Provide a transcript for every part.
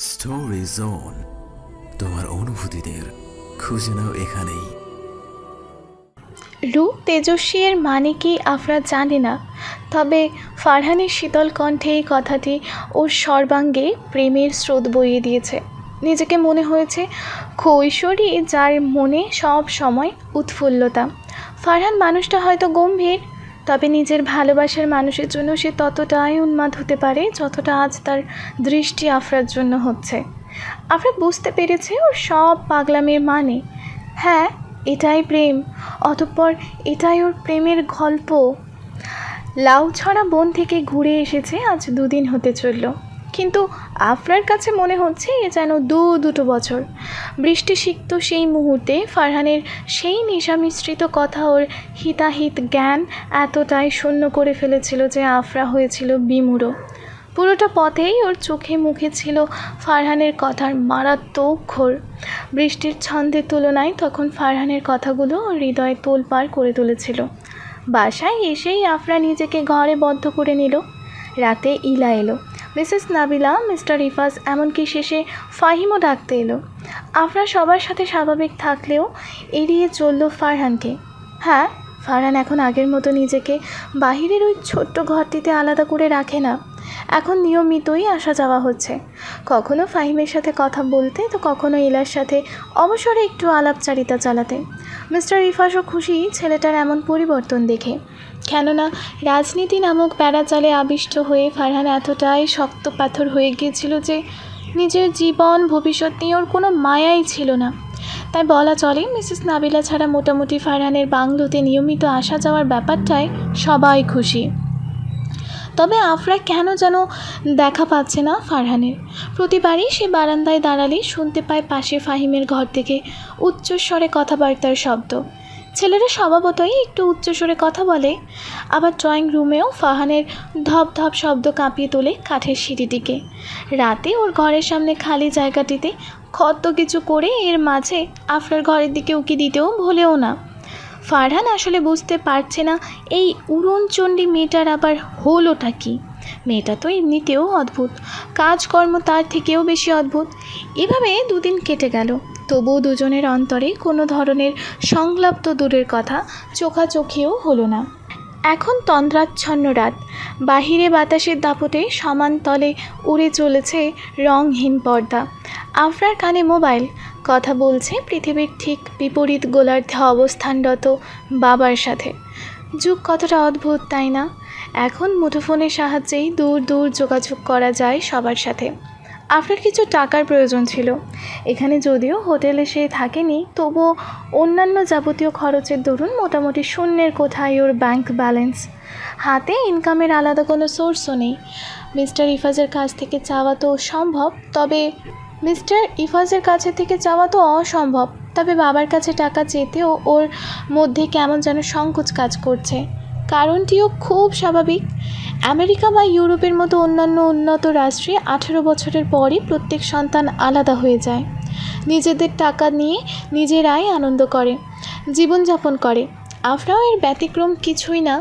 Story zone, তোমার অনুভূতিদের খুঁজে নাও এখানেই। রূপ তেজস্বী এর মানে কি আফরা জানে না, তবে ফারহানের শীতল কণ্ঠে এই কথাটি ওর সর্বাঙ্গে প্রেমের স্রোত বইয়ে দিয়েছে। নিজেকে মনে হয়েছে কৈশোরী, যার মনে সব সময় উৎফুল্লতা। ফারহান মানুষটা হয়তো গম্ভীর, তবে নিজের ভালোবাসার মানুষের জন্য সে ততটাই উন্মাদ হতে পারে যতটা আজ তার দৃষ্টি আফরার জন্য হচ্ছে। আফরা বুঝতে পেরেছে ওর সব পাগলামের মানে। হ্যাঁ, এটাই প্রেম, অতঃপর এটাই ওর প্রেমের গল্প। লাউছড়া বন থেকে ঘুরে এসেছে আজ 2 দিন হতে চলল, কিন্তু আফরার কাছে মনে হচ্ছে এ যেন দুটো বছর। বৃষ্টি সিক্ত সেই মুহূর্তে ফারহানের সেই নেশা মিশ্রিত কথা ওর হিতাহিত জ্ঞান এতটাই শূন্য করে ফেলেছিল যে আফরা হয়েছিল বিমূঢ়। পুরোটা পথেই ওর চোখে মুখে ছিল ফারহানের কথার মারাত্মক ঘোর। বৃষ্টির ছন্দের তুলনায় তখন ফারহানের কথাগুলো ওর হৃদয় তোলপাড় করে তুলেছিল। বাসায় এসেই আফরা নিজেকে ঘরে বদ্ধ করে নিল। রাতে ইলা এলো, মিসেস নাবিলা, মিস্টার রিফাজ, এমনকি শেষে ফাহিমও ডাকতে এলো। আফরা সবার সাথে স্বাভাবিক থাকলেও এড়িয়ে চলল ফারহানকে। হ্যাঁ, ফারহান এখন আগের মতো নিজেকে বাহিরের ওই ছোট্ট ঘরটিতে আলাদা করে রাখে না। এখন নিয়মিতই আসা যাওয়া হচ্ছে, কখনো ফাহিমের সাথে কথা বলতে, তো কখনো ইলার সাথে অবসরে একটু আলাপচারিতা চালাতে। মিস্টার রিফাজও খুশি ছেলেটার এমন পরিবর্তন দেখে, কেননা রাজনীতি নামক প্যারাজালে আবিষ্ট হয়ে ফারহান এতটাই শক্ত পাথর হয়ে গিয়েছিল যে নিজের জীবন ভবিষ্যৎ নিয়ে ওর কোনো মায়াই ছিল না। তাই বলা চলে মিসেস নাবিলা ছাড়া মোটামুটি ফারহানের বাংলোতে নিয়মিত আসা যাওয়ার ব্যাপারটায় সবাই খুশি। তবে আফরা কেন যেন দেখা পাচ্ছে না ফারহানের। প্রতিবারই সে বারান্দায় দাঁড়ালে শুনতে পায় পাশে ফাহিমের ঘর থেকে উচ্চস্বরে কথাবার্তার শব্দ। ছেলেরা স্বভাবতই একটু উচ্চস্বরে কথা বলে। আবার ড্রয়িং রুমেও ফারহানের ধপ ধপ শব্দ কাঁপিয়ে তোলে কাঠের সিঁড়িটিকে। রাতে ওর ঘরের সামনে খালি জায়গাটিতে কত কিছু করে এর মাঝে আফরার ঘরের দিকে উকি দিতেও ভুলেও না। ফারহান আসলে বুঝতে পারছে না এই উড়নচণ্ডী মেয়েটার আবার হলোটা কি। মেয়েটা তো এমনিতেও অদ্ভুত, কাজকর্ম তার থেকেও বেশি অদ্ভুত। এভাবে 2 দিন কেটে গেল, তবুও দুজনের অন্তরে কোনো ধরনের সংলাপ তো দূরের কথা, চোখাচোখিও হলো না। এখন তন্দ্রাচ্ছন্ন রাত, বাহিরে বাতাসের দাপটে সমান তলে উড়ে চলেছে রংহীন পর্দা। আফরার কানে মোবাইল, কথা বলছে পৃথিবীর ঠিক বিপরীত গোলার্ধে অবস্থানরত বাবার সাথে। যুগ কতটা অদ্ভুত, তাই না? এখন মুঠোফোনের সাহায্যেই দূর দূর যোগাযোগ করা যায় সবার সাথে। আফরার কিছু টাকার প্রয়োজন ছিল। এখানে যদিও হোটেলে সে থাকেনি, তবুও অন্যান্য যাবতীয় খরচের দরুন মোটামুটি শূন্যের কোথায় ওর ব্যাংক ব্যালেন্স। হাতে ইনকামের আলাদা কোনো সোর্সও নেই। মিস্টার ইফাজের কাছ থেকে চাওয়া তো সম্ভব, তবে বাবার কাছে টাকা চেতেও ওর মধ্যে কেমন যেন সংকোচ কাজ করছে। কারণটিও খুব স্বাভাবিক। আমেরিকা বা ইউরোপের মতো অন্যান্য উন্নত রাষ্ট্রে 18 বছরের পরই প্রত্যেক সন্তান আলাদা হয়ে যায়, নিজেদের টাকা নিয়ে নিজেরাই আনন্দ করে, জীবনযাপন করে। আফরাও এর ব্যতিক্রম কিছুই না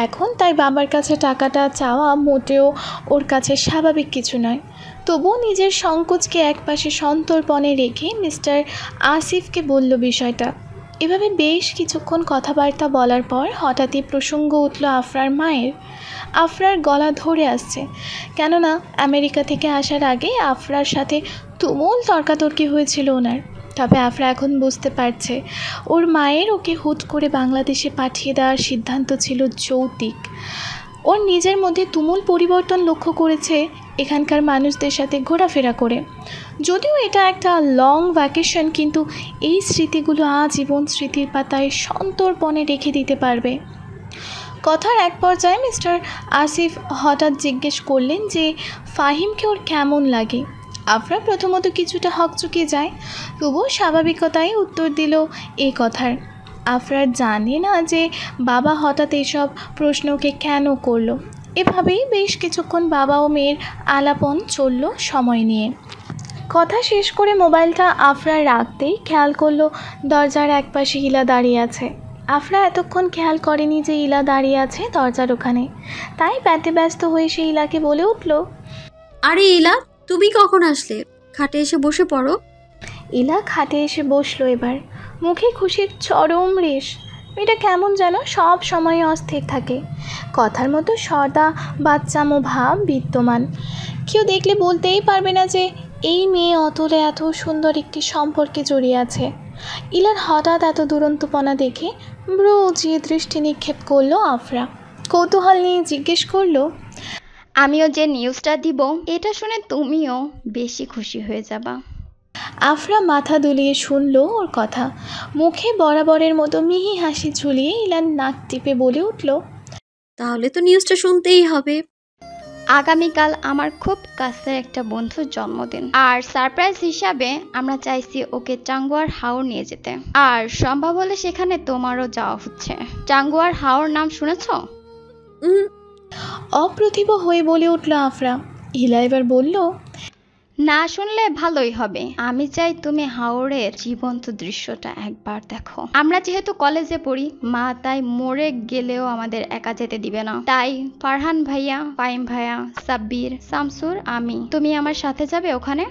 এখন। তাই বাবার কাছে টাকাটা চাওয়া মোটেও ওর কাছে স্বাভাবিক কিছু নয়। তবুও নিজের সংকোচকে একপাশে সন্তর্পণে রেখে মিস্টার আসিফকে বলল বিষয়টা। এভাবে বেশ কিছুক্ষণ কথাবার্তা বলার পর হঠাৎই প্রসঙ্গ উঠল আফরার মায়ের। আফরার গলা ধরে আসছে, কেননা আমেরিকা থেকে আসার আগে আফরার সাথে তুমুল তর্কাতর্কি হয়েছিল ওনার। তবে আফরা এখন বুঝতে পারছে ওর মায়ের ওকে হুট করে বাংলাদেশে পাঠিয়ে দেওয়ার সিদ্ধান্ত ছিল যৌক্তিক। ওর নিজের মধ্যে তুমুল পরিবর্তন লক্ষ্য করেছে এখানকার মানুষদের সাথে ঘোরাফেরা করে। যদিও এটা একটা লং ভ্যাকেশন, কিন্তু এই স্মৃতিগুলো আজীবন স্মৃতির পাতায় সন্তর্পণে রেখে দিতে পারবে। কথার এক পর্যায়ে মিস্টার আসিফ হঠাৎ জিজ্ঞেস করলেন যে ফাহিমকে ওর কেমন লাগে। আফরা প্রথমত কিছুটা হকচকিয়ে যায়, তবুও স্বাভাবিকতায় উত্তর দিল এই কথার। আফরা জানে না যে বাবা হঠাৎ এসব প্রশ্নকে কেন করলো। এভাবেই বেশ কিছুক্ষণ বাবা ও মেয়ের আলাপন চলল সময় নিয়ে। কথা শেষ করে মোবাইলটা আফরা রাখতেই খেয়াল করলো দরজার একপাশে ইলা দাঁড়িয়ে আছে। আফরা এতক্ষণ খেয়াল করেনি যে ইলা দাঁড়িয়ে আছে দরজার ওখানে, তাই ব্যস্ত হয়ে সে ইলাকে বলে উঠল, আরে ইলা, তুমি কখন আসলে? খাটে এসে বসে পড়ো। ইলা খাটে এসে বসলো এবার, মুখে খুশির চরম রেশ। এটা কেমন যেন সব সময় অস্থির থাকে, কথার মতো সদা বাচ্চামো ভাব বিদ্যমান। কেউ দেখলে বলতেই পারবে না যে এই মেয়ে অতলে এত সুন্দর একটি সম্পর্কে জড়িয়ে আছে। ইলার হঠাৎ এত দুরন্তপনা দেখে ব্রু উঁচিয়ে দৃষ্টি নিক্ষেপ করলো আফরা। কৌতূহল নিয়ে জিজ্ঞেস করলো, আমিও যে নিউজটা দিব এটা শুনে তুমিও বেশি খুশি হয়ে যাবা। আফরা মাথা দুলিয়ে শুনলো ওর কথা, মুখে বরাবরের মতো মিহি হাসি ঝুলিয়ে ইলার নাক টিপে বলে উঠল, তাহলে তো নিউজটা শুনতেই হবে। আগামীকাল আমার খুব কাছের একটা বন্ধুর জন্মদিন, আর সারপ্রাইজ হিসাবে আমরা চাইছি ওকে টাঙ্গুয়ার হাওর নিয়ে যেতে। আর সম্ভব হলে সেখানে তোমারও যাওয়া হচ্ছে। টাঙ্গুয়ার হাওর নাম শুনেছ? অপ্রতিভ হয়ে বলে উঠল আফরা। ইলা এবার বলল, না শুনলে ভালোই হবে। আমি চাই তুমি হাওরের জীবন্ত দৃশ্যটা একবার দেখো। আমরা যেহেতু কলেজে পড়ি, মা তাই মরে গেলেও আমাদের একা যেতে দিবে না। তাই ফারহান ভাইয়া, ফাইম ভাইয়া, সাব্বির, শামসুর, আমি, তুমি আমার সাথে যাবে ওখানে।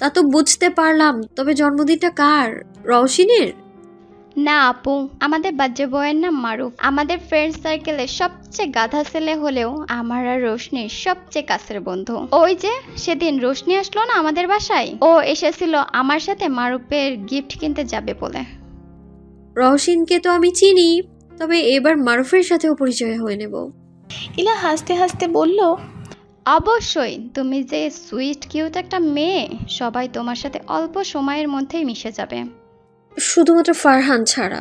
তা তো বুঝতে পারলাম, তবে জন্মদিনটা কার? রওশিনের? না আপু, আমাদের বাচ্চা বয়ের নাম মারুফ। আমাদের ফ্রেন্ড সার্কেলে সবচেয়ে গাধা ছেলে হলেও আমার আর রোশনির সবচেয়ে কাছের বন্ধু। ওই যে সেদিন রোশনি আসলো না আমাদের বাসায়, ও এসেছিল আমার সাথে মারুফের গিফট কিনতে যাবে বলে। রওশিনকে তো আমি চিনি, তবে এবার মারুফের সাথেও পরিচয় হয়ে নেব। ইলা হাসতে হাসতে বলল, অবশ্যই, তুমি যে সুইট কিউট একটা মেয়ে, সবাই তোমার সাথে অল্প সময়ের মধ্যেই মিশে যাবে, শুধুমাত্র ফারহান ছাড়া।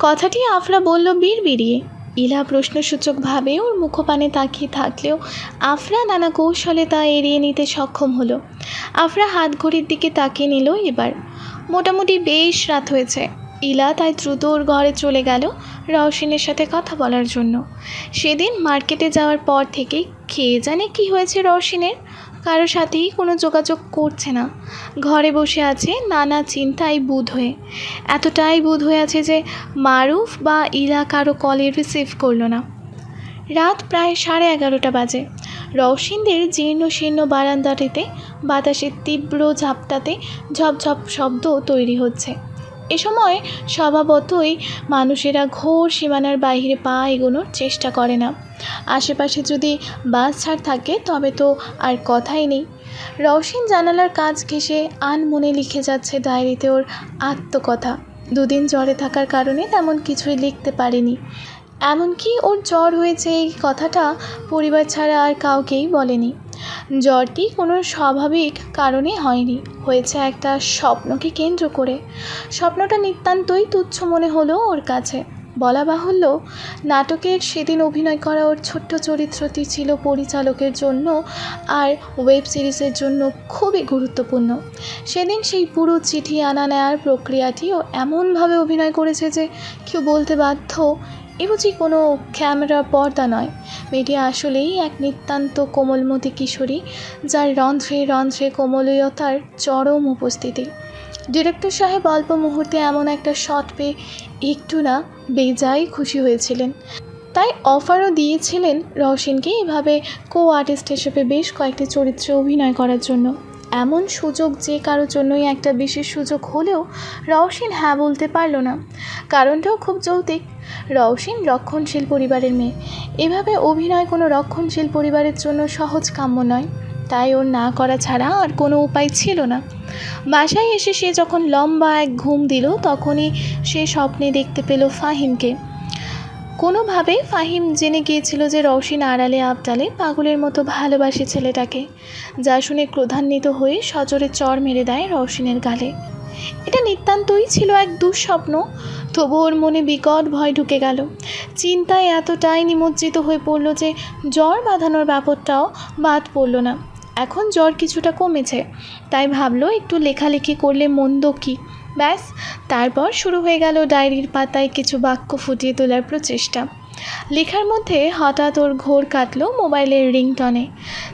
কথাটি আফরা বলল বিড়বিড়িয়ে। ইলা প্রশ্নসূচকভাবে ওর মুখপানে তাকিয়ে থাকলেও আফরা নানা কৌশলে তা এড়িয়ে নিতে সক্ষম হলো। আফরা হাত ঘড়ির দিকে তাকিয়ে নিল এবার। মোটামুটি বেশ রাত হয়েছে। ইলা তাই দ্রুত ওর ঘরে চলে গেল রওশিনের সাথে কথা বলার জন্য। সেদিন মার্কেটে যাওয়ার পর থেকেই খেয়ে জানে কি হয়েছে রওশিনের, কারোর সাথেই কোনো যোগাযোগ করছে না। ঘরে বসে আছে নানা চিন্তায় বুঁদ হয়ে। এতটাই বুঁদ হয়ে আছে যে মারুফ বা ইলা কারো কলে রিসিভ করলো না। রাত প্রায় 11:30 বাজে। রওশিনদের জীর্ণ শীর্ণ বারান্দাটিতে বাতাসের তীব্র ঝাপটাতে ঝপঝপ শব্দ তৈরি হচ্ছে। এ সময় স্বভাবতই মানুষেরা ঘোর সীমানার বাইরে পা এগোনোর চেষ্টা করে না। আশেপাশে যদি বাস ছাড় থাকে তবে তো আর কথাই নেই। রওশিন জানালার কাজ ঘেঁষে আনমনে লিখে যাচ্ছে ডায়েরিতে ওর আত্মকথা। দুদিন জ্বরে থাকার কারণে তেমন কিছুই লিখতে পারেনি। এমনকি ওর জ্বর হয়েছে এই কথাটা পরিবার ছাড়া আর কাউকেই বলেনি। জ্বরটি কোনো স্বাভাবিক কারণে হয়নি, হয়েছে একটা স্বপ্নকে কেন্দ্র করে। স্বপ্নটা নিতান্তই তুচ্ছ মনে হলো ওর কাছে। বলা বাহুল্য, নাটকের সেদিন অভিনয় করা ওর ছোট্ট চরিত্রটি ছিল পরিচালকের জন্য আর ওয়েব সিরিজের জন্য খুবই গুরুত্বপূর্ণ। সেদিন সেই পুরো চিঠি আনা নেওয়ার প্রক্রিয়াটিও এমনভাবে অভিনয় করেছে যে কেউ বলতে বাধ্য এ বুঝি কোনো ক্যামেরা পর্দা নয়। মেয়েটি আসলেই এক নিতান্ত কোমলমতি কিশোরী, যার রন্ধ্রে রন্ধ্রে কোমলীয়তার চরম উপস্থিতি। ডিরেক্টর সাহেব অল্প মুহূর্তে এমন একটা শট পেয়ে একটু না বেজায় খুশি হয়েছিলেন। তাই অফারও দিয়েছিলেন রওশিনকে এভাবে আর্টিস্ট হিসেবে বেশ কয়েকটি চরিত্রে অভিনয় করার জন্য। এমন সুযোগ যে কারোর জন্যই একটা বিশেষ সুযোগ হলেও রওশিন হ্যাঁ বলতে পারল না। কারণটাও খুব যৌক্তিক। রওশিন রক্ষণশীল পরিবারের মেয়ে। এভাবে অভিনয় কোনো রক্ষণশীল পরিবারের জন্য সহজ কাম্য নয়। তাই ওর না করা ছাড়া আর কোনো উপায় ছিল না। বাসায় এসে সে যখন লম্বা এক ঘুম দিল তখনই সে স্বপ্নে দেখতে পেল ফাহিমকে। কোনোভাবে ফাহিম জেনে গিয়েছিল যে রওশিন আড়ালে আবডালে পাগলের মতো ভালোবাসে ছেলেটাকে, যা শুনে ক্রোধান্বিত হয়ে সজোরে চড় মেরে দেয় রওশিনের গালে। এটা নিতান্তই ছিল এক দুঃস্বপ্ন, তবু ওর মনে বিকট ভয় ঢুকে গেল। চিন্তায় এতটাই নিমজ্জিত হয়ে পড়ল যে জ্বর বাঁধানোর ব্যাপারটাও বাদ পড়ল না। এখন জ্বর কিছুটা কমেছে, তাই ভাবলো একটু লেখালেখি করলে মন্দ কি। ব্যাস, তারপর শুরু হয়ে গেল ডায়েরির পাতায় কিছু বাক্য ফুটিয়ে তোলার প্রচেষ্টা। লেখার মধ্যে হঠাৎ ওর ঘোর কাটল মোবাইলের রিংটনে।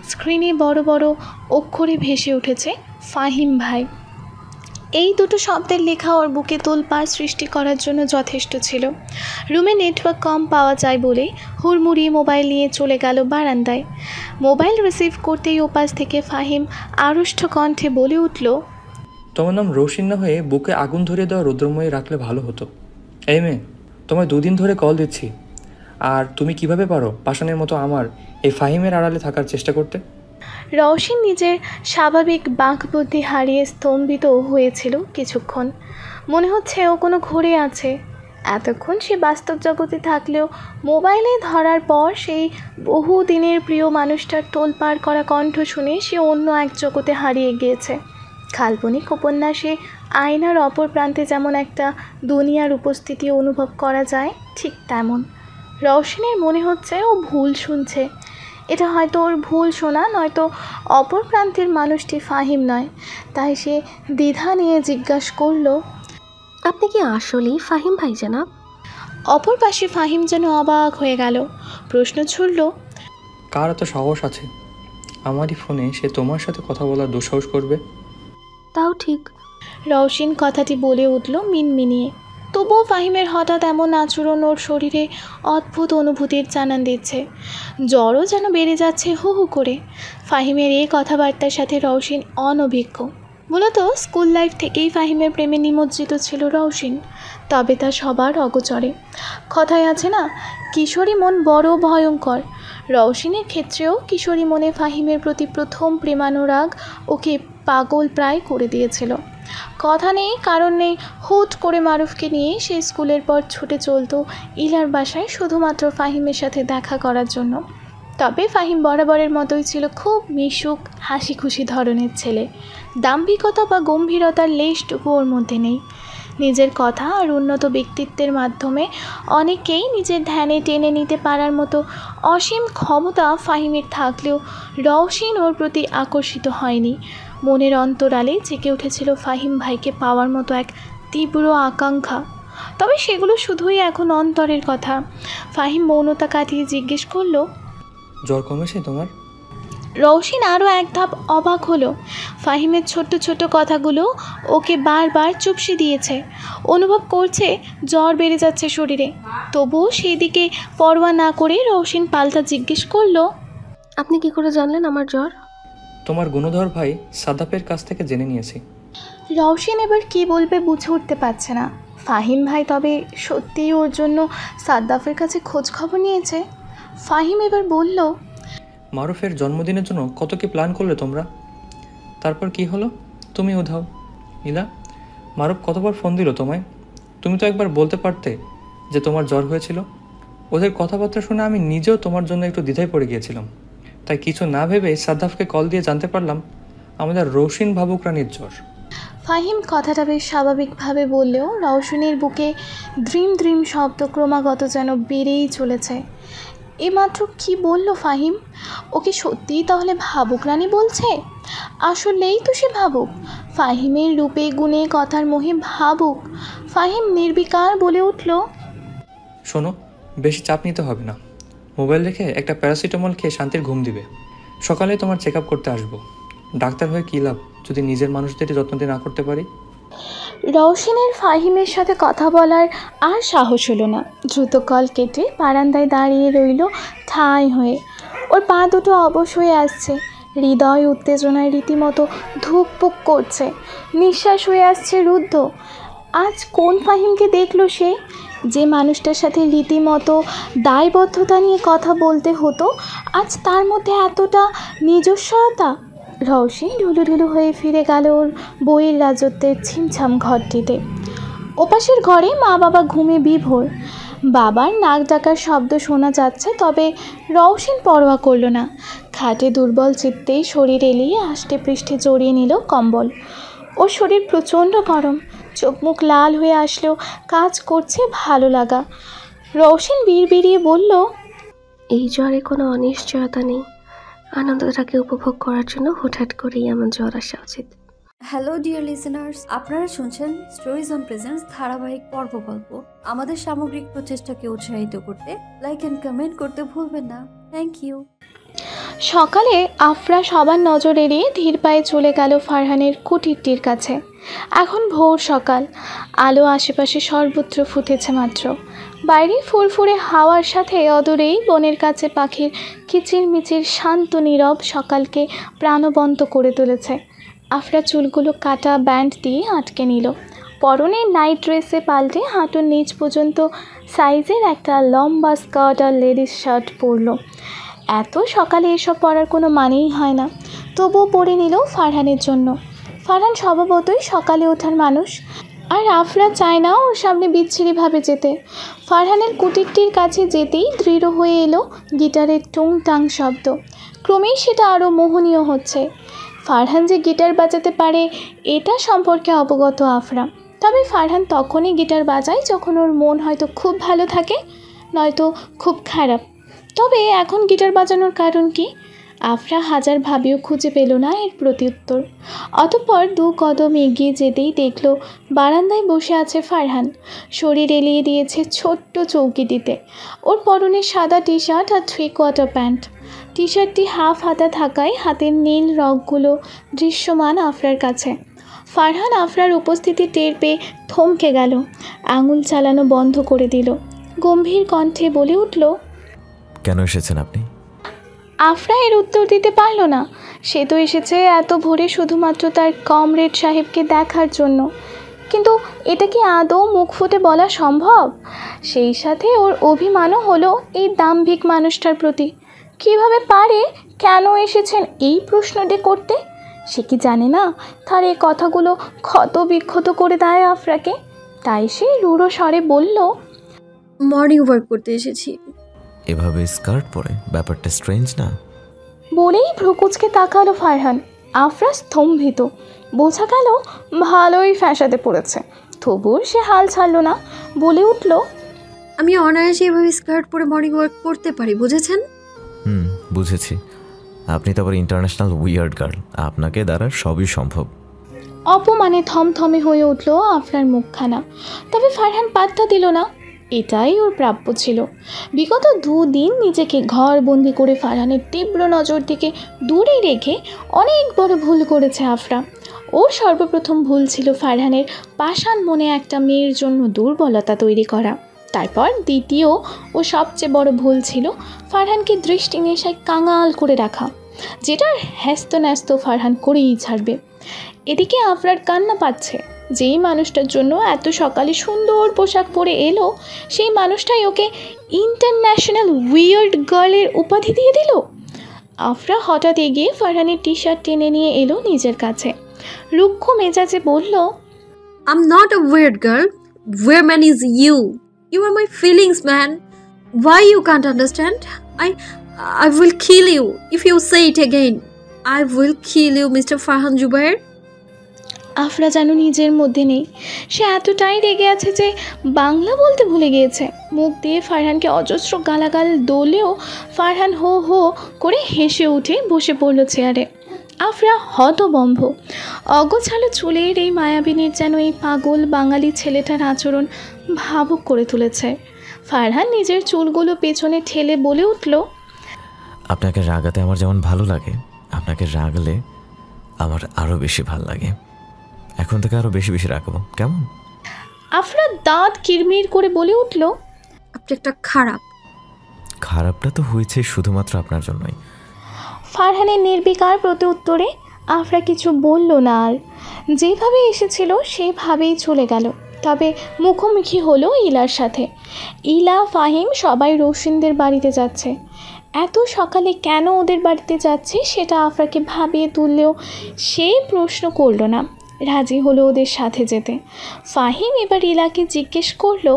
স্ক্রিনে বড় বড় অক্ষরে ভেসে উঠেছে ফাহিম ভাই। এই দুটো শব্দের লেখা ওর বুকে তোলপাড় সৃষ্টি করার জন্য যথেষ্ট ছিল। রুমে নেটওয়ার্ক কম পাওয়া যায় বলে হুড়মুড়িয়ে মোবাইল নিয়ে চলে গেল বারান্দায়। মোবাইল রিসিভ করতেই ওপাশ থেকে ফাহিম আড়ষ্ট কণ্ঠে বলে উঠল, তোমার নাম রোশিন না হয়ে বুকে আগুন ধরিয়ে দেওয়া রুদ্রময়ী রাখলে ভালো হতো। এই মেয়ে, তোমায় 2 দিন ধরে কল দিচ্ছি, আর তুমি কিভাবে পারো পাষাণের মতো আমার এই ফাহিমের আড়ালে থাকার চেষ্টা করতে? রওশিন নিজের স্বাভাবিক বাকবুদ্ধি হারিয়ে স্তম্ভিত হয়েছিল কিছুক্ষণ। মনে হচ্ছে ও কোনো ঘুরে আছে। এতক্ষণ সে বাস্তব জগতে থাকলেও মোবাইলে ধরার পর সেই বহু দিনের প্রিয় মানুষটার তোলপাড় করা কণ্ঠ শুনে সে অন্য এক জগতে হারিয়ে গিয়েছে। কাল্পনিক উপন্যাসে আয়নার অপর প্রান্তে যেমন একটা দুনিয়ার উপস্থিতি অনুভব করা যায়, ঠিক তেমন রওশনের মনে হচ্ছে ও ভুল শুনছে। এটা হয়তো ওর ভুল শোনা, নয়তো অপর প্রান্তের মানুষটি ফাহিম নয়। তাই সে দ্বিধা নিয়ে জিজ্ঞাসা করল, আপনি কি আসলেই ফাহিম ভাই জানাব? অপর পাশে ফাহিম যেন অবাক হয়ে গেল। প্রশ্ন ছুড়ল, কার এত সাহস আছে আমারই ফোনে সে তোমার সাথে কথা বলার দুঃসাহস করবে? তাও ঠিক। রওশিন কথাটি বলে উঠল মিনমিনিয়ে। তবুও ফাহিমের হঠাৎ এমন আচরণ ওর শরীরে অদ্ভুত অনুভূতির জানান দিচ্ছে। জ্বরও যেন বেড়ে যাচ্ছে হু হু করে। ফাহিমের এই কথাবার্তার সাথে রওশিন অনভিজ্ঞ। মূলত স্কুল লাইফ থেকেই ফাহিমের প্রেমে নিমজ্জিত ছিল রওশিন, তবে তা সবার অগোচরে। কথায় আছে না, কিশোরী মন বড় ভয়ঙ্কর। রওশিনের ক্ষেত্রেও কিশোরী মনে ফাহিমের প্রতি প্রথম প্রেমানুরাগ ওকে পাগল প্রায় করে দিয়েছিল। কথা নেই কারণ নেই, হুট করে মারুফকে নিয়ে সে স্কুলের পর ছুটে চলতো ইলার বাসায় শুধুমাত্র ফাহিমের সাথে দেখা করার জন্য। তবে ফাহিম বরাবরের মতোই ছিল খুব মিশুক, হাসি খুশি ধরনের ছেলে। দাম্ভিকতা বা গম্ভীরতার লেশটুকু ওর মধ্যে নেই। নিজের কথা আর উন্নত ব্যক্তিত্বের মাধ্যমে অনেকেই নিজের ধ্যানে টেনে নিতে পারার মতো অসীম ক্ষমতা ফাহিমের থাকলেও রওশিন ওর প্রতি আকর্ষিত হয়নি। মনের অন্তরালে জেগে উঠেছিল ফাহিম ভাইকে পাওয়ার মতো এক তীব্র আকাঙ্ক্ষা। তবে সেগুলো শুধুই এখন অন্তরের কথা। ফাহিম মৌনতা কাটিয়ে জিজ্ঞেস করল, জ্বর কমেছে তোমার? রওশিন আরও এক ধাপ অবাক হলো। ফাহিমের ছোট্ট ছোট্ট কথাগুলো ওকে বারবার চুপসে দিয়েছে। অনুভব করছে জ্বর বেড়ে যাচ্ছে শরীরে। তবুও সেই দিকে পরোয়া না করে রওশিন পাল্টা জিজ্ঞেস করলো, আপনি কি করে জানলেন আমার জ্বর? তোমার গুণধর ভাই সাদাপের কাছ থেকে জেনে নিয়েছি। রওশিন এবার কি বলবে বুঝে উঠতে পারছে না। ফাহিম ভাই তবে সত্যিই ওর জন্য সাদ্দাফের কাছে খোঁজ খবর নিয়েছে? ফাহিম এবার বলল, মারুফের জন্মদিনের জন্য কত কি প্ল্যান করলে তোমরা? তারপর কি হলো? তুমি উধাও। ইলা, মারুফ কতবার ফোন দিল তোমায়? তুমি তো একবার বলতে পারতে যে তোমার জ্বর হয়েছিল। ওদের কথাবার্তা শুনে আমি নিজেও তোমার জন্য একটু দ্বিধায় পড়ে গিয়েছিলাম। তাই কিছু না ভেবে সাদ্দাফকে কল দিয়ে জানতে পারলাম আমাদের রৌশিন ভাবুক রানীর জ্বর। ফাহিম কথাটা বেশ স্বাভাবিকভাবে বললেও রওশনের বুকে দ্রিম দ্রিম শব্দ ক্রমাগত যেন বেড়েই চলেছে। এইমাত্র কি বলল ফাহিম? ওকে সত্যিই তাহলে ভাবুক রানী বলছে? আসলেই তো সে ভাবুক। ফাহিমের রূপে গুণে কথার মোহে ভাবুক। ফাহিম নির্বিকার বলে উঠল, শোনো, বেশি চাপ নিতে হবে না। মোবাইল রেখে একটা প্যারাসিটামল খেয়ে শান্তির ঘুম দিবে। সকালে তোমার চেক আপ করতে আসবো। ডাক্তার হয়ে কী লাভ যদি নিজের মানুষদেরই যত্ন দিয়ে না করতে পারি। রওশনের ফাহিমের সাথে কথা বলার আর সাহস হলো না। দ্রুত কল কেটে বারান্দায় দাঁড়িয়ে রইল ঠাঁই হয়ে। ওর পা দুটো অবশ হয়ে আসছে। হৃদয় উত্তেজনায় রীতিমতো ধুকপুক করছে। নিঃশ্বাস হয়ে আসছে রুদ্ধ। আজ কোন ফাহিমকে দেখলো সে? যে মানুষটার সাথে রীতিমতো দায়বদ্ধতা নিয়ে কথা বলতে হতো, আজ তার মধ্যে এতটা নিজস্বতা। রওশিন ঢুলুঢুলু হয়ে ফিরে গেল ওর বইয়ের রাজত্বের ছিমছাম ঘরটিতে। ওপাশের ঘরে মা বাবা ঘুমে বিভোর। বাবার নাক ডাকার শব্দ শোনা যাচ্ছে, তবে রওশিন পরোয়া করল না। খাটে দুর্বল চিত্তেই শরীর এলিয়ে আষ্টে পৃষ্ঠে জড়িয়ে নিল কম্বল। ওর শরীর প্রচণ্ড গরম, চোখ মুখ লাল হয়ে আসলেও কাজ করছে ভালো লাগা। রওশিন বিড়বিড়িয়ে বলল, এই জ্বরে কোনো অনিশ্চয়তা নেই। আনন্দটাকে উপভোগ করার জন্য হুটহাট করেই আমার জ্বর আসা উচিত। হ্যালো ডিয়ার লিসেনার্স, আপনারা শুনছেন স্টোরিজ অন প্রেজেন্টস ধারাবাহিক পর্ব গল্প। আমাদের সামগ্রিক প্রচেষ্টাকে উৎসাহিত করতে লাইক এন্ড কমেন্ট করতে ভুলবেন না। Thank you. সকালে আফরা সবার নজর এড়িয়ে ধীর পায়ে চলে গেল ফারহানের কুটিরটির কাছে। এখন ভোর সকাল, আলো আশেপাশে সর্বত্র ফুটেছে মাত্র। বাইরে ফুরফুরে হাওয়ার সাথে অদূরেই বনের কাছে পাখির কিচিরমিচির শান্ত নীরব সকালকে প্রাণবন্ত করে তুলেছে। আফরা চুলগুলো কাটা ব্যান্ড দিয়ে আটকে নিল। পরনে নাইট ড্রেসে পাল্টে হাঁটুর নিচ পর্যন্ত সাইজের একটা লম্বা স্কার্ট আর লেডিস শার্ট পরল। এত সকালে এসব পরার কোনো মানেই হয় না, তবুও পরে নিল ফারহানের জন্য। ফারহান স্বভাবতই সকালে ওঠার মানুষ, আর আফরা চায় না ওর সামনে বিচ্ছিরিভাবে যেতে। ফারহানের কুটিরটির কাছে যেতেই দৃঢ় হয়ে এলো গিটারের টুং টাং শব্দ। ক্রমেই সেটা আরও মোহনীয় হচ্ছে। ফারহান যে গিটার বাজাতে পারে এটা সম্পর্কে অবগত আফরা। তবে ফারহান তখনই গিটার বাজায় যখন ওর মন হয়তো খুব ভালো থাকে, নয়তো খুব খারাপ। তবে এখন গিটার বাজানোর কারণ কি? আফরা হাজার ভাবেও খুঁজে পেল না এর প্রত্যুত্তর। অতঃপর 2 কদম এগিয়ে যেতেই দেখল বারান্দায় বসে আছে ফারহান। শরীর এলিয়ে দিয়েছে ছোট্ট চৌকিটিতে। ওর পরনে সাদা টি শার্ট আর 3/4 প্যান্ট। টি শার্টটি হাফ হাতা থাকায় হাতের নীল রগগুলো দৃশ্যমান আফরার কাছে। ফারহান আফরার উপস্থিতি টের পেয়ে থমকে গেল, আঙুল চালানো বন্ধ করে দিল। গম্ভীর কণ্ঠে বলে উঠল, কেন এসেছেন আপনি? আফরা এর উত্তর দিতে পারল না। সে তো এসেছে এত ভোরে শুধুমাত্র তার কমরেড সাহেবকে দেখার জন্য, কিন্তু এটা কি আদৌ মুখ ফুটে বলা সম্ভব? সেই সাথে ওর অভিমানও হলো এই দাম্ভিক মানুষটার প্রতি। কিভাবে পারে কেন এসেছেন এই প্রশ্নটি করতে? সে কি জানে না তার এই কথাগুলো ক্ষত বিক্ষত করে দেয় আফরাকে? তাই সে রূঢ় স্বরে বলল, মর্নিং ওয়াক করতে এসেছি। এভাবে স্কার্ট পরে ব্যাপারটা স্ট্রেঞ্জ না? বলেই ভ্রুকুচকে তাকালো ফারহান। আফরা স্তম্ভিত। বোঝা গেল ভালোই ফ্যাসাদে পড়েছে। তবুও সে হাল ছাড়ল না, বলে উঠল, আমি অনায়াসে এভাবে স্কার্ট পরে মর্নিং ওয়াক করতে পারি, বুঝেছেন? বুঝেছি। আপনি তো আবার ইন্টারন্যাশনাল উইয়ার্ড গার্ল, আপনাকে দ্বারা সবই সম্ভব। অপমানে থমথমে হয়ে উঠল আফরার মুখখানা। তবে ফারহান পাত্তা দিল না। এটাই ওর প্রাপ্য ছিল। বিগত 2 দিন নিজেকে ঘরবন্দি করে ফারহানের তীব্র নজর থেকে দূরে রেখে অনেক বড় ভুল করেছে আফরা। ওর সর্বপ্রথম ভুল ছিল ফারহানের পাষাণ মনে একটা মেয়ের জন্য দুর্বলতা তৈরি করা। তারপর দ্বিতীয় ও সবচেয়ে বড় ভুল ছিল ফারহানকে দৃষ্টি নেশায় কাঙাল করে রাখা, যেটার হ্যাস্ত ফারহান করেই ছাড়বে। এদিকে আফরার কান্না পাচ্ছে। যেই মানুষটার জন্য এত সকালে সুন্দর পোশাক পরে এলো, সেই মানুষটাই ওকে ইন্টারন্যাশনাল উইয়ার্ড গার্লের উপাধি দিয়ে দিল। আফরা হঠাৎ এগিয়ে ফারহানের টি শার্ট টেনে নিয়ে এলো নিজের কাছে। রুক্ষ মেজাজে বলল, I'm not a weird girl. Weird man is you. You are my feelings, man. Why you can't understand? I will kill you if you say it again. I will kill you, Mr. Farhan Jubair. Afra যেন নিজের মধ্যে নেই। সে এতটাই রেগে আছে যে বাংলা বলতে ভুলে গিয়েছে। মুখ দিয়ে ফারহানকে অজস্র গালাগাল দোলেও ফারহান হো হো করে হেসে উঠে বসে পড়ল চেয়ারে। আফরা হতবম্ব। অগোছালো চুলের এই মায়াবিনীর যেন এই পাগল বাঙালি ছেলেটার আচরণ ভাবুক করে তুলেছে। ফারহান নিজের চুলগুলো পেছনে ঠেলে বলে উঠল, আপনাকে রাগাতে আমার যেমন ভালো লাগে, আপনাকে রাগলে আমার আরও বেশি ভালো লাগে। এখন থেকে আরও বেশি বেশি রাখবো, কেমন? আফরা দাঁত কিরমির করে বলে উঠল, আপনি একটা খারাপ। খারাপটা তো হয়েছে শুধুমাত্র আপনার জন্যই। ফারহানের নির্বিকার প্রতি উত্তরে আফরা কিছু বলল না। আর যেভাবে এসেছিল সেভাবেই চলে গেল। তবে মুখোমুখি হলো ইলার সাথে। ইলা, ফাহিম সবাই রৌশিনদের বাড়িতে যাচ্ছে। এত সকালে কেন ওদের বাড়িতে যাচ্ছে সেটা আফরাকে ভাবিয়ে তুললেও সে প্রশ্ন করল না। রাজি হলো ওদের সাথে যেতে। ফাহিম এবার ইলাকে জিজ্ঞেস করলো,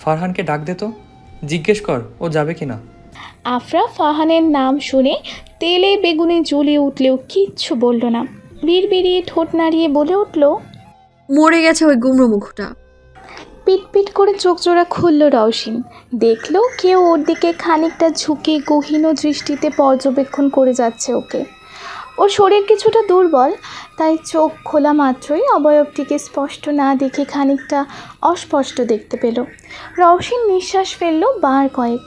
ফারহানকে ডাক দে তো, জিজ্ঞেস কর ও যাবে কিনা। আফরা ফারহানের নাম শুনে তেলে বেগুনে জ্বলে উঠলেও কিচ্ছু বলল না। বিড়বিড়িয়ে ঠোঁট নাড়িয়ে বলে উঠল, মরে গেছে ওই গুমড়ো মুখটা। পিটপিট করে চোখ জোড়া খুলল রওশিন। দেখলো কেউ ওর দিকে খানিকটা ঝুঁকে গহীন দৃষ্টিতে পর্যবেক্ষণ করে যাচ্ছে ওকে। ওর শরীর কিছুটা দুর্বল, তাই চোখ খোলা মাত্রই অবয়বটিকে স্পষ্ট না দেখে খানিকটা অস্পষ্ট দেখতে পেল। রওশিন নিঃশ্বাস ফেলল বার কয়েক।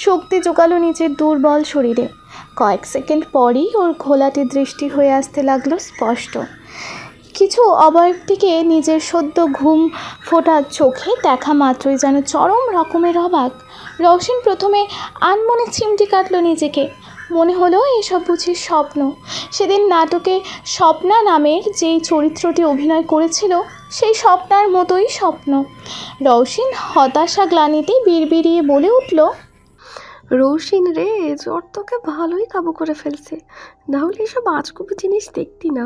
শক্তি জোগালো নিজের দুর্বল শরীরে। কয়েক সেকেন্ড পরই ওর ঘোলাটে দৃষ্টি হয়ে আসতে লাগলো স্পষ্ট। কিছু অবয়বটিকে নিজের সদ্য ঘুম ফোটা চোখে দেখা মাত্রই যেন চরম রকমের অবাক। রওশন প্রথমে আনমনে চিমটি কাটল নিজেকে। মনে হলো এসব বুঝি স্বপ্ন। সেদিন নাটকে স্বপ্না নামের যেই চরিত্রটি অভিনয় করেছিল সেই স্বপ্নার মতোই স্বপ্ন। রওশন হতাশা গ্লানিতে বিড়বিড়িয়ে বলে উঠল, রৌশিন রে, জ্বর তোকে ভালোই কাবু করে ফেলছে, নাহলে এসব আজগুবি জিনিস দেখতি না।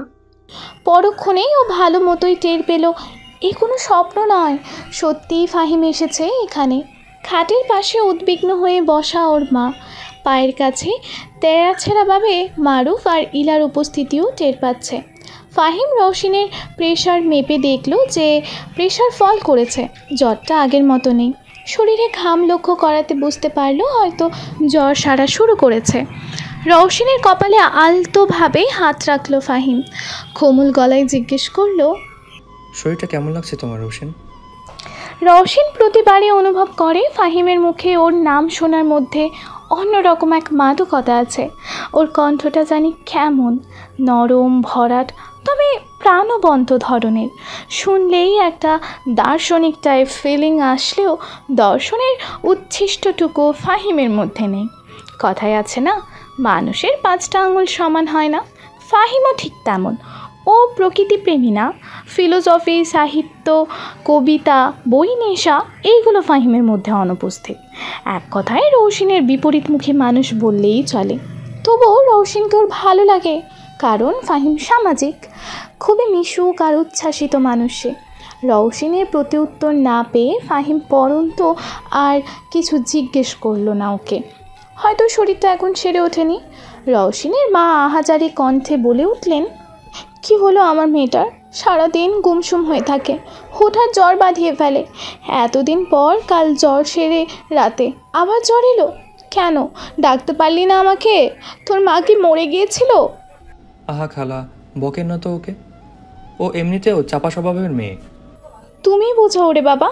পরক্ষণেই ও ভালো মতোই টের পেল এ কোনো স্বপ্ন নয়, সত্যিই ফাহিম এসেছে এখানে। খাটের পাশে উদ্বিগ্ন হয়ে বসা ওর মা, পায়ের কাছে তেড়াছেড়াভাবে মারুফ আর ইলার উপস্থিতিও টের পাচ্ছে। ফাহিম রওশনের প্রেশার মেপে দেখল যে প্রেশার ফল করেছে, জ্বরটা আগের মতো নেই। শরীরে ঘাম লক্ষ্য করাতে বুঝতে পারলো হয়তো জ্বর সারা শুরু করেছে। রওশনের কপালে আলতোভাবে হাত রাখলো ফাহিম। কোমল গলায় জিজ্ঞেস করলো, শরীরটা কেমন লাগছে তোমার রৌশন? রওশন প্রতিবারই অনুভব করে ফাহিমের মুখে ওর নাম শোনার মধ্যে অন্যরকম এক মাদকতা আছে। ওর কণ্ঠটা জানি কেমন, নরম ভরাট, তবে প্রাণবন্ত ধরনের। শুনলেই একটা দার্শনিক টাইপ ফিলিং আসলেও দর্শনের উচ্ছিষ্টটুকু ফাহিমের মধ্যে নেই। কথায় আছে না, মানুষের 5টা আঙুল সমান হয় না, ফাহিমও ঠিক তেমন। ও প্রকৃতিপ্রেমী না, ফিলোসফি, সাহিত্য, কবিতা, বই নেশা এইগুলো ফাহিমের মধ্যে অনুপস্থিত। এক কথায় রওশনের বিপরীতমুখী মানুষ বললেই চলে। তবুও রওশনকে ওর ভালো লাগে, কারণ ফাহিম সামাজিক, খুবই মিশুক আর উচ্ছ্বাসিত মানুষ সে। রওশনের প্রতি উত্তর না পেয়ে ফাহিম পরন্ত আর কিছু জিজ্ঞেস করলো না ওকে। হয়তো শরীরটা এখন সেরে ওঠেনি। রওশনের মা আহাজারি কণ্ঠে বলে উঠলেন, কি হলো আমার মেয়েটার? সারাদিন গুমসুম হয়ে থাকে, হঠাৎ জ্বর বাঁধিয়ে ফেলে। এতদিন পর কাল জ্বর সেরে রাতে আবার জ্বর এলো। কেন ডাকতে পারলি না আমাকে? তোর মা কি মরে গিয়েছিল? আহা খালা, বকেন না তো ওকে, ও এমনিতেও চাপা স্বভাবের মেয়ে। তুমি বোঝাও রে বাবা,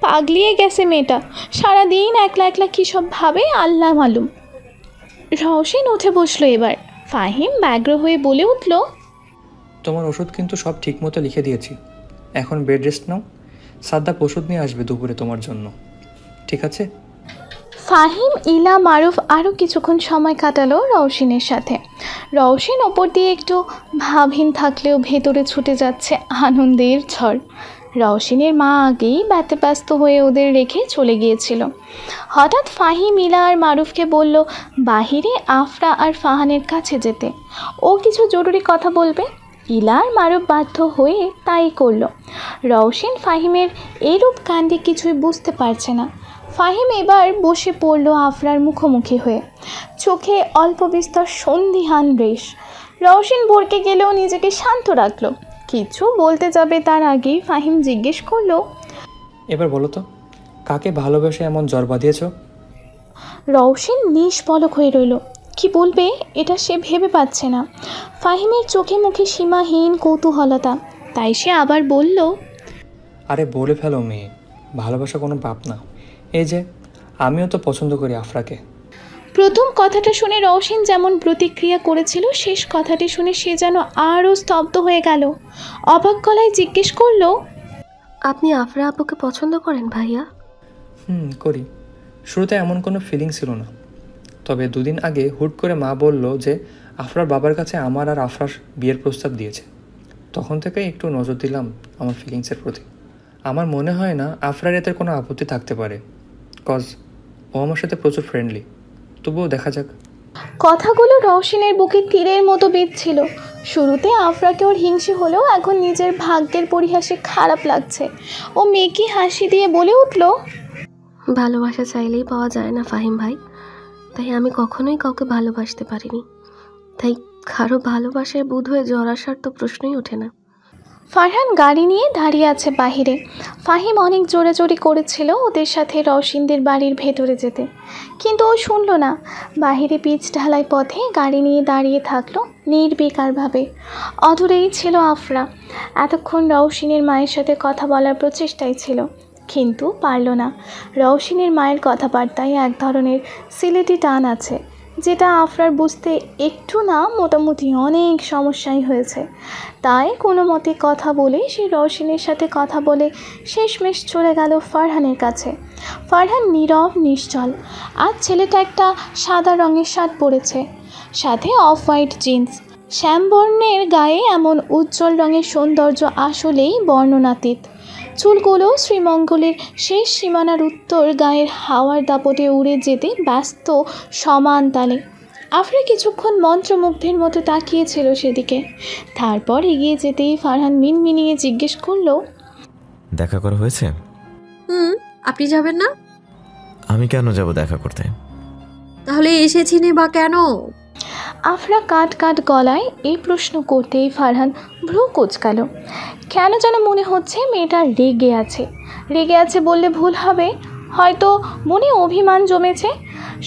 পাগলিয়ে গেছে মেয়েটা। সারাদিন একলা একলা কী সব ভাবে আল্লাহ মালুম। রওশন উঠে বসলো এবার। ফাহিম ব্যগ্র হয়ে বলে উঠল, তোমার ওষুধ কিন্তু সব ঠিকমতো লিখে দিয়েছি, এখন বেড রেস্ট নাও। সাদ্দাপ ওষুধ নিয়ে আসবে দুপুরে তোমার জন্য, ঠিক আছে? ফাহিম, ইলা, মারুফ আরও কিছুক্ষণ সময় কাটালো রওশনের সাথে। রওশন ওপর দিয়ে একটু ভাবহীন থাকলেও ভেতরে ছুটে যাচ্ছে আনন্দের ঝড়। রওশনের মা আগেই ব্যতিব্যস্ত হয়ে ওদের রেখে চলে গিয়েছিল। হঠাৎ ফাহিম ইলা আর মারুফকে বলল বাহিরে আফরা আর ফাহানের কাছে যেতে, ও কিছু জরুরি কথা বলবে। ইলা আর মারুফ বাধ্য হয়ে তাই করল। রওশন ফাহিমের এরূপ কাণ্ডে কিছুই বুঝতে পারছে না। ফাহিম এবার বসে পড়ল আফরার মুখোমুখি হয়ে, চোখে অল্প বিস্তর সন্দিহান রেশ। রওশন ভরকে গেলেও নিজেকে শান্ত রাখলো। কিছু বলতে যাবে তার আগেই ফাহিম জিজ্ঞেস করলো, এবার বলো তো, কাকে ভালোবেসে এমন জ্বর বাঁধিয়েছ? রওশন নিষ্পলক হয়ে রইল। কি বলবে এটা সে ভেবে পাচ্ছে না। ফাহিমের চোখে মুখে সীমাহীন কৌতূহলতা, তাই সে আবার বলল, আরে বলে ফেলো মেয়ে, ভালোবাসা কোনো পাপ না। এই যে আমিও তো পছন্দ করি আফরাকে। প্রথম কথাটা শুনে রওশন যেমন প্রতিক্রিয়া করেছিল, শেষ কথাটি শুনে সে যেন আরও স্তব্ধ হয়ে গেল। অবাক গলায় জিজ্ঞেস করলো, আপনি আফরা আপুকে পছন্দ করেন ভাইয়া? করি। শুরুতে এমন কোনো ফিলিং ছিল না, তবে দুদিন আগে হুট করে মা বলল যে আফরার বাবার কাছে আমার আর আফরার বিয়ের প্রস্তাব দিয়েছে। তখন থেকে একটু নজর দিলাম আমার ফিলিংসের প্রতি। আমার মনে হয় না আফরার এতে কোনো আপত্তি থাকতে পারে, কজ ও আমার সাথে প্রচুর ফ্রেন্ডলি। তবুও দেখা যাক। কথাগুলো রওশনের বুকে তীরের মতো বিঁধছিল। শুরুতে আফরাকে ওর হিংসে হলেও এখন নিজের ভাগ্যের পরিহাসে খারাপ লাগছে। ও মেকি হাসি দিয়ে বলে উঠল, ভালোবাসা চাইলেই পাওয়া যায় না ফাহিম ভাই, তাই আমি কখনোই কাউকে ভালোবাসতে পারিনি। তাই কারো ভালোবাসায় বোধ হয়ে জ্বর আসার তো প্রশ্নই ওঠে না। ফারহান গাড়ি নিয়ে দাঁড়িয়ে আছে বাহিরে। ফাহিম অনেক জোরাজোরি করেছিল ওদের সাথে রওশনদের বাড়ির ভেতরে যেতে, কিন্তু ও শুনল না। বাহিরে পিচ ঢালাই পথে গাড়ি নিয়ে দাঁড়িয়ে থাকলো নির্বিকারভাবে। অদূরেই ছিল আফরা। এতক্ষণ রওশনের মায়ের সাথে কথা বলার প্রচেষ্টাই ছিল, কিন্তু পারল না। রওশনের মায়ের কথাবার্তায় এক ধরনের সিলেটি টান আছে, যেটা আফরার বুঝতে একটু না মোটামুটি অনেক সমস্যাই হয়েছে। তাই কোনো মতে কথা বলে সে রওশনের সাথে কথা বলে শেষমেশ চলে গেল ফারহানের কাছে। ফারহান নীরব নিশ্চল। আজ ছেলেটা একটা সাদা রঙের শার্ট পরেছে, সাথে অফ হোয়াইট জিন্স। শ্যামবর্ণের গায়ে এমন উজ্জ্বল রঙের সৌন্দর্য আসলেই বর্ণনাতীত। চুলগুলো শ্রীমঙ্গলের শেষ সীমানার উত্তর গায়ের হাওয়ার দাপটে উড়ে যেতে ব্যস্ত সমান তালে। আফরা কিছুক্ষণ মন্ত্রমুগ্ধের মতো তাকিয়েছিল সেদিকে। তারপর এগিয়ে যেতেই ফারহান মিনমিনিয়ে জিজ্ঞেস করলো, দেখা করা হয়েছে? আপনি যাবেন না? আমি কেন যাব দেখা করতে? তাহলে এসেছিনি বা কেন? আফরা কাট কাট গলায় এই প্রশ্ন করতেই ফারহান ভ্রু কোঁচকাল। কেন যেন মনে হচ্ছে মেয়েটা রেগে আছে। রেগে আছে বললে ভুল হবে, হয়তো মনে অভিমান জমেছে।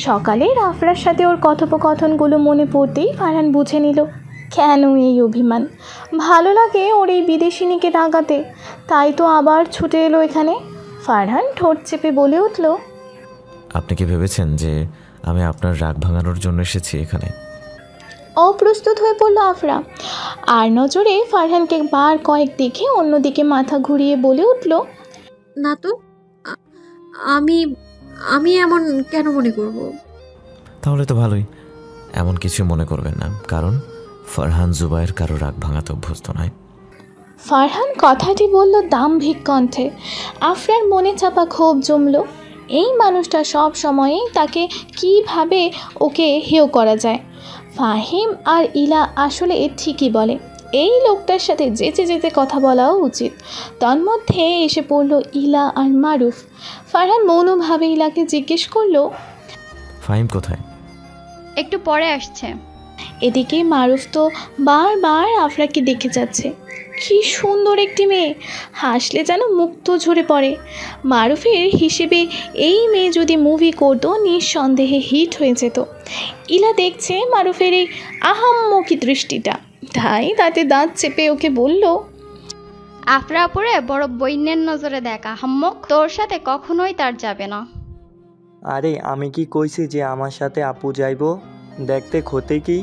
সকালের আফরার সাথে ওর কথোপকথনগুলো মনে পড়তেই ফারহান বুঝে নিল কেন এই অভিমান। ভালো লাগে ওর এই বিদেশিনীকে রাগাতে, তাই তো আবার ছুটে এলো এখানে। ফারহান ঠোঁট চেপে বলে উঠল, আপনি কি ভেবেছেন যে আমি আপনার রাগ ভাঙানোর জন্য এসেছি এখানে? অপ্রস্তুত হয়ে পড়ল আফরা। আর নজরে ফারহানকে বার কয়েক দেখে অন্যদিকে মাথা ঘুরিয়ে বলে উঠল, না তো, আমি আমি এমন কেন মনে করব? তাহলে তো ভালোই। এমন কিছু মনে করবেন না, কারণ ফারহান জুবাইর কারো রাগ ভাঙাতে অভ্যস্ত নয়। ফারহান কথাটি বলল দাম্ভিক কণ্ঠে। আফরার মনে চাপা ক্ষোভ জমল। এই মানুষটা সব সময়েই তাকে কিভাবে ওকে হেয় করা যায়। ফাহিম আর ইলা আসলে ঠিকই বলে, এই লোকটার সাথে যেতে যেতে কথা বলাও উচিত। তন্মধ্যে এসে পড়ল ইলা আর মারুফ। ফারহান মৌনভাবে ইলাকে জিজ্ঞেস করলো, ফাহিম কোথায়? একটু পরে আসছে। এদিকে মারুফ তো বারবার আফরাকে দেখে যাচ্ছে। কি সুন্দর একটি মেয়ে, হাসলে যেন মুক্ত ঝরে পড়ে। মারুফের হিসেবে এই মেয়ে যদি মুভি করতো নিঃসন্দেহে হিট হয়ে যেত। ইলা দেখছে মারুফের এই আহাম্মকি দৃষ্টিটা, তাই তাতে দাঁত চেপে ওকে বলল, আফরা পরে বড় বইনের নজরে দেখা হাম্মক, তোর সাথে কখনোই তার যাবে না। আরে আমি কি কইছি যে আমার সাথে আপু যাইব? দেখতে ক্ষতি কি?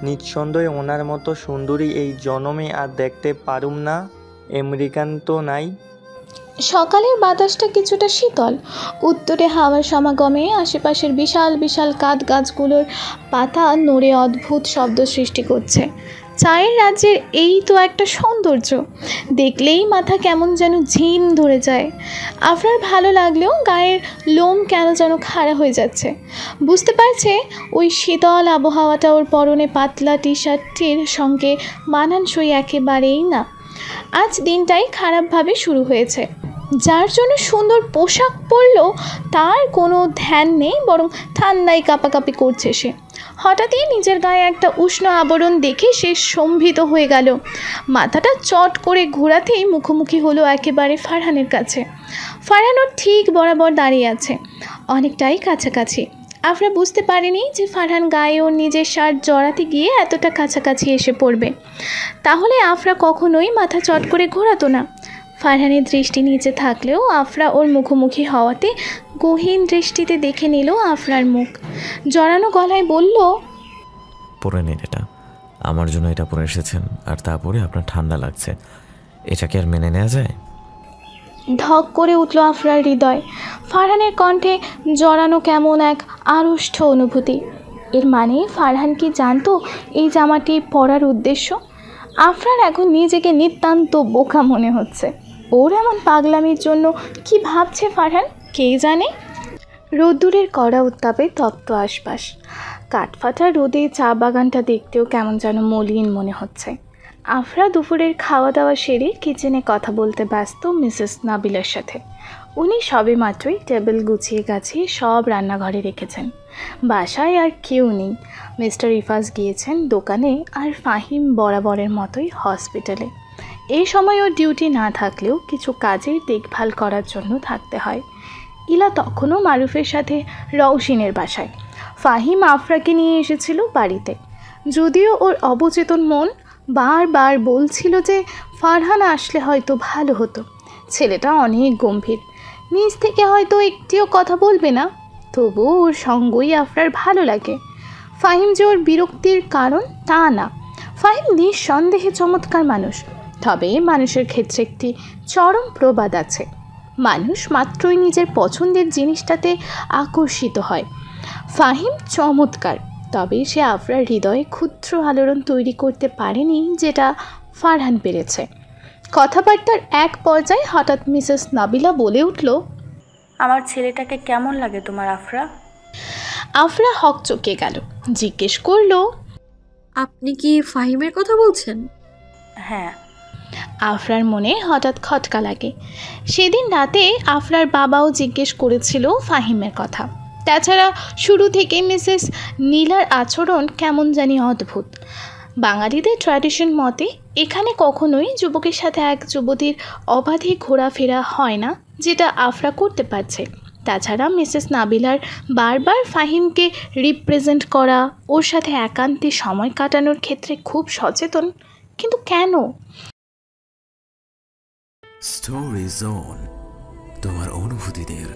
নিঃসন্দেহে ওনার মতো সুন্দরী এই জনমে আর দেখতে পারুম না। আমেরিকান তো নাই। সকালের বাতাসটা কিছুটা শীতল। উত্তরে হাওয়ার সমাগমে আশেপাশের বিশাল বিশাল কাঠ গাছগুলোর পাতা নড়ে অদ্ভুত শব্দ সৃষ্টি করছে। চায়ের রাজ্যের এই তো একটা সৌন্দর্য, দেখলেই মাথা কেমন যেন ঝিম ধরে যায়। আফরার ভালো লাগলেও গায়ের লোম কেন যেন খাড়া হয়ে যাচ্ছে। বুঝতে পারছে ওই শীতল আবহাওয়াটা ওর পরনে পাতলা টি শার্টটির সঙ্গে মানানসই একেবারেই না। আজ দিনটাই খারাপভাবে শুরু হয়েছে। যার জন্য সুন্দর পোশাক পরলেও তার কোনো ধ্যান নেই, বরং ঠান্ডায় কাঁপাকাঁপি করছে সে। হঠাৎই নিজের গায়ে একটা উষ্ণ আবরণ দেখে সে স্তম্ভিত হয়ে গেল। মাথাটা চট করে ঘোরাতেই মুখোমুখি হলো একেবারে ফারহানের কাছে। ফারহান ওর ঠিক বরাবর দাঁড়িয়ে আছে, অনেকটাই কাছাকাছি। আফরা বুঝতে পারেনি যে ফারহান গায়ে ওর নিজের শার্ট জড়াতে গিয়ে এতটা কাছাকাছি এসে পড়বে। তাহলে আফরা কখনোই মাথা চট করে ঘোরাতো না। ফারহানের দৃষ্টি নিচে থাকলেও আফরা ওর মুখোমুখি হওয়াতে গহীন দৃষ্টিতে দেখে নিল আফরার মুখ। জড়ানো গলায় বলল, পরে নিন এটা, আমার জন্য এটা পরে এসেছেন, আর তারপরে আপনার ঠান্ডা লাগছে, এটা কি আর মেনে নেওয়া যায়? ধক করে উঠল আফরার হৃদয়। ফারহানের কণ্ঠে জড়ানো কেমন এক আড়ষ্ট অনুভূতি। এর মানে ফারহান কি জানতো এই জামাটি পরার উদ্দেশ্য? আফরার এখন নিজেকে নিতান্ত বোকা মনে হচ্ছে। ওর এমন পাগলামির জন্য কি ভাবছে ফারহান কে জানে। রোদ্দুরের কড়া উত্তাপে তপ্ত আশপাশ। কাঠফাটা রোদে চা বাগানটা দেখতেও কেমন যেন মলিন মনে হচ্ছে। আফরা দুপুরের খাওয়া দাওয়া সেরে কিচেনে কথা বলতে ব্যস্ত মিসেস নাবিলার সাথে। উনি সবে মাত্রই টেবিল গুছিয়ে গাছিয়ে সব রান্নাঘরে রেখেছেন। বাসায় আর কেউ নেই। মিস্টার ইফাজ গিয়েছেন দোকানে, আর ফাহিম বরাবরের মতোই হসপিটালে। এই সময় ওর ডিউটি না থাকলেও কিছু কাজের দেখভাল করার জন্য থাকতে হয়। ইলা তখনও মারুফের সাথে রওশিনের বাসায়। ফাহিম আফরাকে নিয়ে এসেছিল বাড়িতে। যদিও ওর অবচেতন মন বারবার বলছিল যে ফারহান আসলে হয়তো ভালো হতো। ছেলেটা অনেক গম্ভীর, নিজ থেকে হয়তো একটিও কথা বলবে না, তবুও ওর সঙ্গই আফরার ভালো লাগে। ফাহিম যে ওর বিরক্তির কারণ তা না। ফাহিম নিঃসন্দেহে চমৎকার মানুষ, তবে মানুষের ক্ষেত্রে একটি চরম প্রবাদ আছে, মানুষ মাত্রই নিজের পছন্দের জিনিসটাতে আকর্ষিত হয়। ফাহিম চমৎকার, তবে সে আফরার হৃদয়ে ক্ষুদ্র আলোড়ন তৈরি করতে পারেনি যেটা ফারহান পেরেছে। কথাবার্তার এক পর্যায়ে হঠাৎ মিসেস নাবিলা বলে উঠল, আমার ছেলেটাকে কেমন লাগে তোমার আফরা? আফরা হকচকে গেল, জিজ্ঞেস করলো, আপনি কি ফাহিমের কথা বলছেন? হ্যাঁ। আফরার মনে হঠাৎ খটকা লাগে। সেদিন রাতে আফরার বাবাও জিজ্ঞেস করেছিল ফাহিমের কথা। তাছাড়া শুরু থেকে মিসেস নীলার আচরণ কেমন জানি অদ্ভুত। বাঙালিদের ট্র্যাডিশন মতে এখানে কখনোই যুবকের সাথে এক যুবতীর অবাধে ঘোরাফেরা হয় না, যেটা আফরা করতে পারছে। তাছাড়া মিসেস নাবিলার বারবার ফাহিমকে রিপ্রেজেন্ট করা, ওর সাথে একান্তে সময় কাটানোর ক্ষেত্রে খুব সচেতন, কিন্তু কেন? স্টোরি জোন, তোমার অনুভূতিদের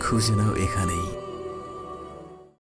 খুঁজে নাও এখানেই।